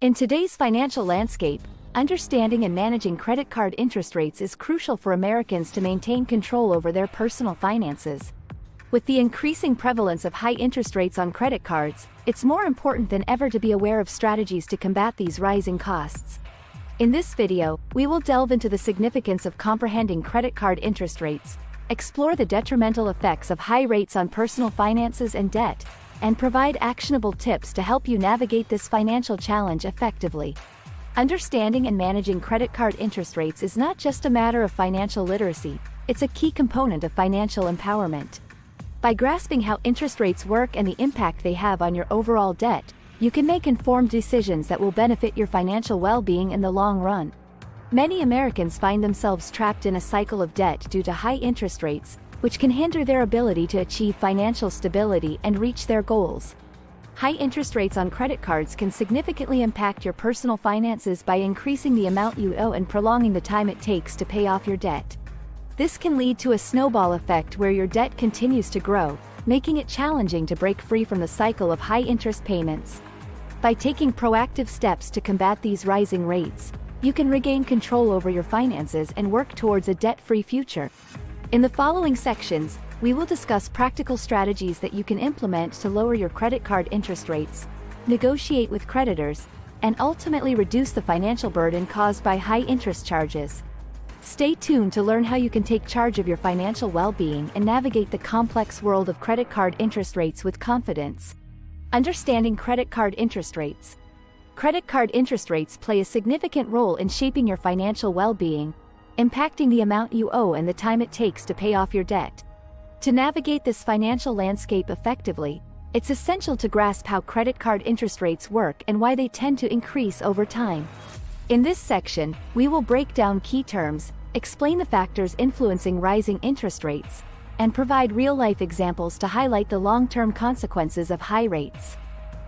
In today's financial landscape, understanding and managing credit card interest rates is crucial for Americans to maintain control over their personal finances. With the increasing prevalence of high interest rates on credit cards, it's more important than ever to be aware of strategies to combat these rising costs. In this video, we will delve into the significance of comprehending credit card interest rates, explore the detrimental effects of high rates on personal finances and debt, and provide actionable tips to help you navigate this financial challenge effectively. Understanding and managing credit card interest rates is not just a matter of financial literacy, it's a key component of financial empowerment. By grasping how interest rates work and the impact they have on your overall debt, you can make informed decisions that will benefit your financial well-being in the long run. Many Americans find themselves trapped in a cycle of debt due to high interest rates, which can hinder their ability to achieve financial stability and reach their goals. High interest rates on credit cards can significantly impact your personal finances by increasing the amount you owe and prolonging the time it takes to pay off your debt. This can lead to a snowball effect where your debt continues to grow, making it challenging to break free from the cycle of high interest payments. By taking proactive steps to combat these rising rates, you can regain control over your finances and work towards a debt-free future. In the following sections, we will discuss practical strategies that you can implement to lower your credit card interest rates, negotiate with creditors, and ultimately reduce the financial burden caused by high interest charges. Stay tuned to learn how you can take charge of your financial well-being and navigate the complex world of credit card interest rates with confidence. Understanding credit card interest rates. Credit card interest rates play a significant role in shaping your financial well-being, impacting the amount you owe and the time it takes to pay off your debt. To navigate this financial landscape effectively, it's essential to grasp how credit card interest rates work and why they tend to increase over time. In this section, we will break down key terms, explain the factors influencing rising interest rates, and provide real-life examples to highlight the long-term consequences of high rates.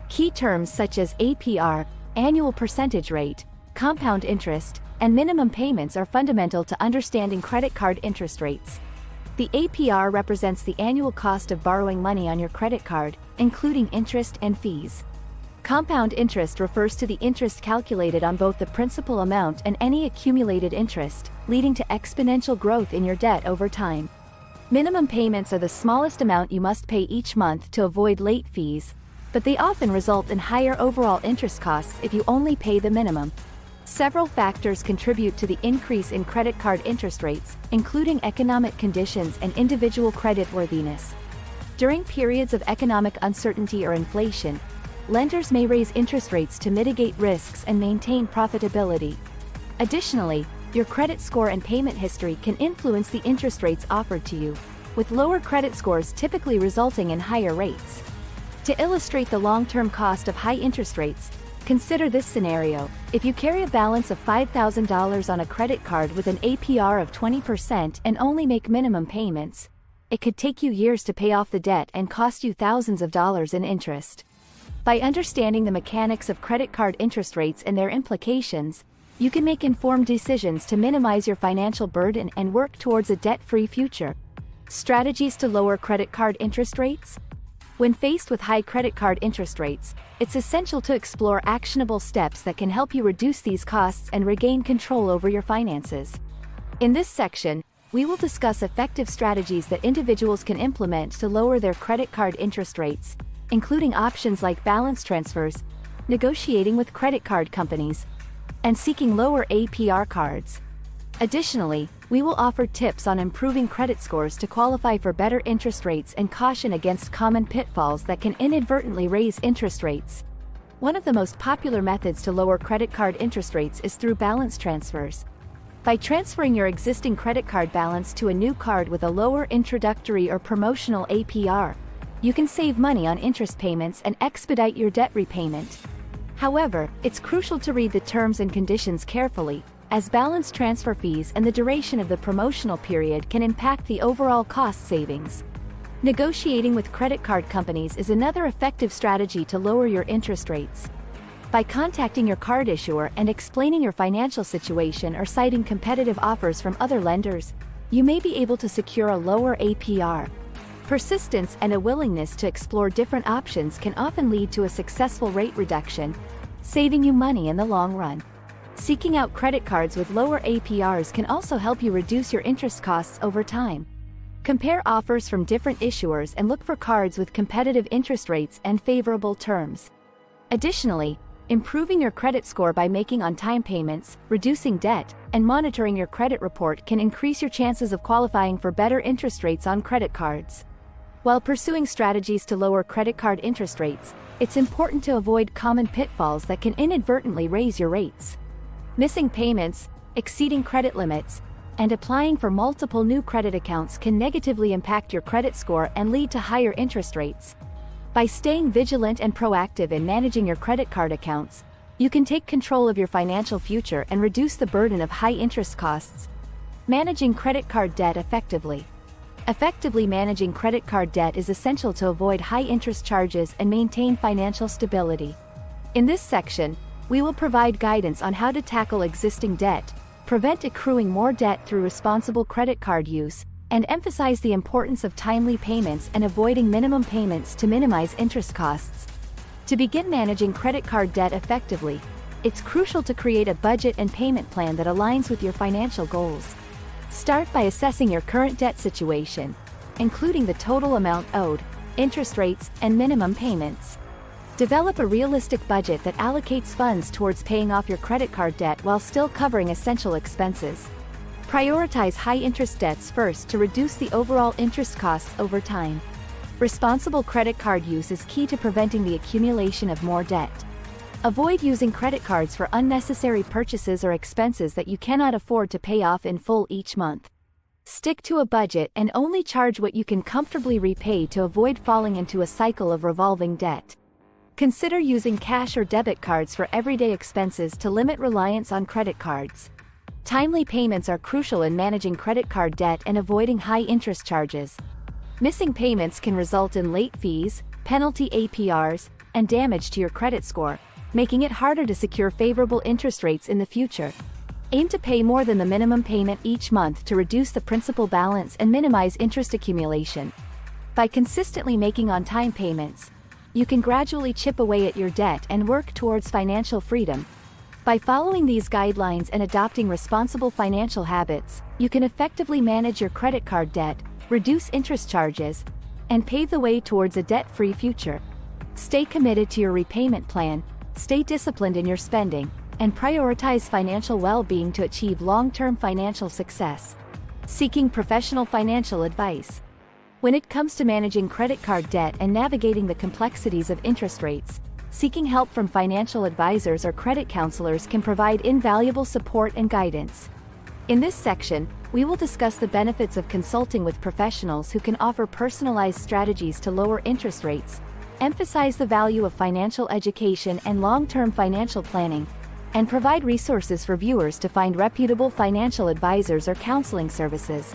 Key terms such as APR, annual percentage rate, compound interest, and minimum payments are fundamental to understanding credit card interest rates. The APR represents the annual cost of borrowing money on your credit card, including interest and fees. Compound interest refers to the interest calculated on both the principal amount and any accumulated interest, leading to exponential growth in your debt over time. Minimum payments are the smallest amount you must pay each month to avoid late fees, but they often result in higher overall interest costs if you only pay the minimum. Several factors contribute to the increase in credit card interest rates, including economic conditions and individual creditworthiness. During periods of economic uncertainty or inflation, lenders may raise interest rates to mitigate risks and maintain profitability. Additionally, your credit score and payment history can influence the interest rates offered to you, with lower credit scores typically resulting in higher rates. To illustrate the long-term cost of high interest rates, consider this scenario. If you carry a balance of $5,000 on a credit card with an APR of 20% and only make minimum payments, it could take you years to pay off the debt and cost you thousands of dollars in interest. By understanding the mechanics of credit card interest rates and their implications, you can make informed decisions to minimize your financial burden and work towards a debt-free future. Strategies to lower credit card interest rates? When faced with high credit card interest rates, it's essential to explore actionable steps that can help you reduce these costs and regain control over your finances. In this section, we will discuss effective strategies that individuals can implement to lower their credit card interest rates, including options like balance transfers, negotiating with credit card companies, and seeking lower APR cards. Additionally, we will offer tips on improving credit scores to qualify for better interest rates and caution against common pitfalls that can inadvertently raise interest rates. One of the most popular methods to lower credit card interest rates is through balance transfers. By transferring your existing credit card balance to a new card with a lower introductory or promotional APR, you can save money on interest payments and expedite your debt repayment. However, it's crucial to read the terms and conditions carefully, as balance transfer fees and the duration of the promotional period can impact the overall cost savings. Negotiating with credit card companies is another effective strategy to lower your interest rates. By contacting your card issuer and explaining your financial situation or citing competitive offers from other lenders, you may be able to secure a lower APR. Persistence and a willingness to explore different options can often lead to a successful rate reduction, saving you money in the long run. Seeking out credit cards with lower APRs can also help you reduce your interest costs over time. Compare offers from different issuers and look for cards with competitive interest rates and favorable terms. Additionally, improving your credit score by making on-time payments, reducing debt, and monitoring your credit report can increase your chances of qualifying for better interest rates on credit cards. While pursuing strategies to lower credit card interest rates, it's important to avoid common pitfalls that can inadvertently raise your rates. Missing payments, exceeding credit limits, and applying for multiple new credit accounts can negatively impact your credit score and lead to higher interest rates. By staying vigilant and proactive in managing your credit card accounts, you can take control of your financial future and reduce the burden of high interest costs. Managing credit card debt effectively. Effectively managing credit card debt is essential to avoid high interest charges and maintain financial stability. In this section, we will provide guidance on how to tackle existing debt, prevent accruing more debt through responsible credit card use, and emphasize the importance of timely payments and avoiding minimum payments to minimize interest costs. To begin managing credit card debt effectively, it's crucial to create a budget and payment plan that aligns with your financial goals. Start by assessing your current debt situation, including the total amount owed, interest rates, and minimum payments. Develop a realistic budget that allocates funds towards paying off your credit card debt while still covering essential expenses. Prioritize high-interest debts first to reduce the overall interest costs over time. Responsible credit card use is key to preventing the accumulation of more debt. Avoid using credit cards for unnecessary purchases or expenses that you cannot afford to pay off in full each month. Stick to a budget and only charge what you can comfortably repay to avoid falling into a cycle of revolving debt. Consider using cash or debit cards for everyday expenses to limit reliance on credit cards. Timely payments are crucial in managing credit card debt and avoiding high interest charges. Missing payments can result in late fees, penalty APRs, and damage to your credit score, making it harder to secure favorable interest rates in the future. Aim to pay more than the minimum payment each month to reduce the principal balance and minimize interest accumulation. By consistently making on-time payments, you can gradually chip away at your debt and work towards financial freedom. By following these guidelines and adopting responsible financial habits, you can effectively manage your credit card debt, reduce interest charges, and pave the way towards a debt-free future. Stay committed to your repayment plan, stay disciplined in your spending, and prioritize financial well-being to achieve long-term financial success. Seeking professional financial advice. When it comes to managing credit card debt and navigating the complexities of interest rates, seeking help from financial advisors or credit counselors can provide invaluable support and guidance. In this section, we will discuss the benefits of consulting with professionals who can offer personalized strategies to lower interest rates, emphasize the value of financial education and long-term financial planning, and provide resources for viewers to find reputable financial advisors or counseling services.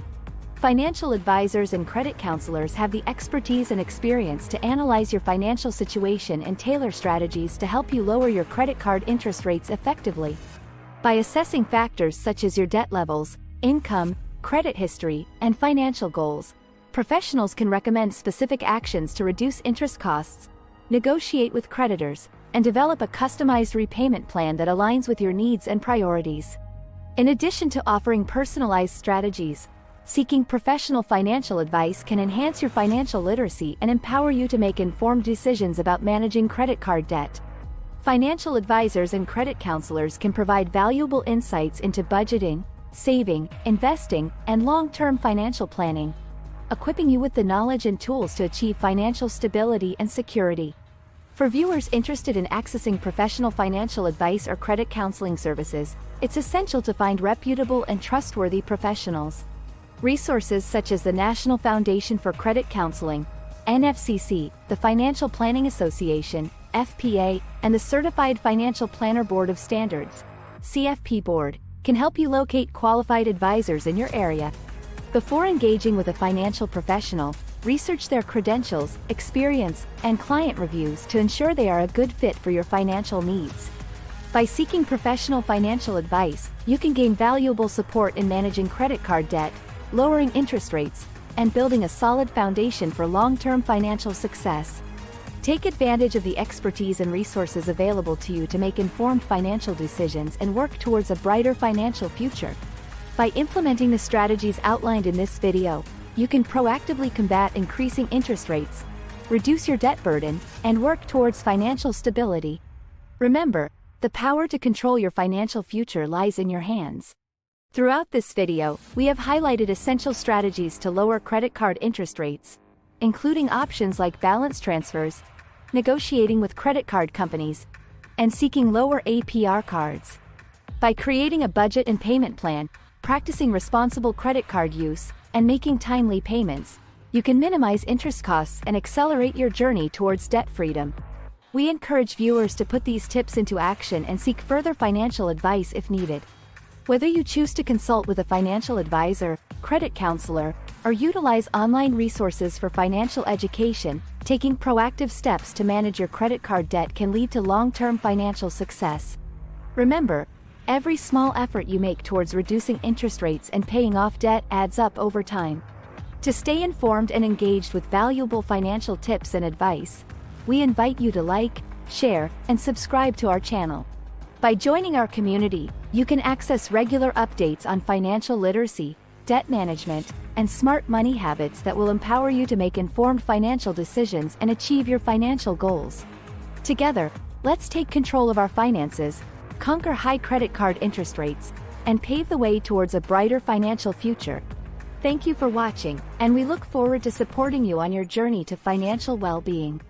Financial advisors and credit counselors have the expertise and experience to analyze your financial situation and tailor strategies to help you lower your credit card interest rates effectively. By assessing factors such as your debt levels, income, credit history, and financial goals, professionals can recommend specific actions to reduce interest costs, negotiate with creditors, and develop a customized repayment plan that aligns with your needs and priorities. In addition to offering personalized strategies, seeking professional financial advice can enhance your financial literacy and empower you to make informed decisions about managing credit card debt. Financial advisors and credit counselors can provide valuable insights into budgeting, saving, investing, and long-term financial planning, equipping you with the knowledge and tools to achieve financial stability and security. For viewers interested in accessing professional financial advice or credit counseling services, it's essential to find reputable and trustworthy professionals. Resources such as the National Foundation for Credit Counseling, NFCC, the Financial Planning Association, FPA, and the Certified Financial Planner Board of Standards, CFP Board, can help you locate qualified advisors in your area. Before engaging with a financial professional, research their credentials, experience, and client reviews to ensure they are a good fit for your financial needs. By seeking professional financial advice, you can gain valuable support in managing credit card debt, lowering interest rates, and building a solid foundation for long-term financial success. Take advantage of the expertise and resources available to you to make informed financial decisions and work towards a brighter financial future. By implementing the strategies outlined in this video, you can proactively combat increasing interest rates, reduce your debt burden, and work towards financial stability. Remember, the power to control your financial future lies in your hands. Throughout this video, we have highlighted essential strategies to lower credit card interest rates, including options like balance transfers, negotiating with credit card companies, and seeking lower APR cards. By creating a budget and payment plan, practicing responsible credit card use, and making timely payments, you can minimize interest costs and accelerate your journey towards debt freedom. We encourage viewers to put these tips into action and seek further financial advice if needed. Whether you choose to consult with a financial advisor, credit counselor, or utilize online resources for financial education, taking proactive steps to manage your credit card debt can lead to long-term financial success. Remember, every small effort you make towards reducing interest rates and paying off debt adds up over time. To stay informed and engaged with valuable financial tips and advice, we invite you to like, share, and subscribe to our channel. By joining our community, you can access regular updates on financial literacy, debt management, and smart money habits that will empower you to make informed financial decisions and achieve your financial goals. Together, let's take control of our finances, conquer high credit card interest rates, and pave the way towards a brighter financial future. Thank you for watching, and we look forward to supporting you on your journey to financial well-being.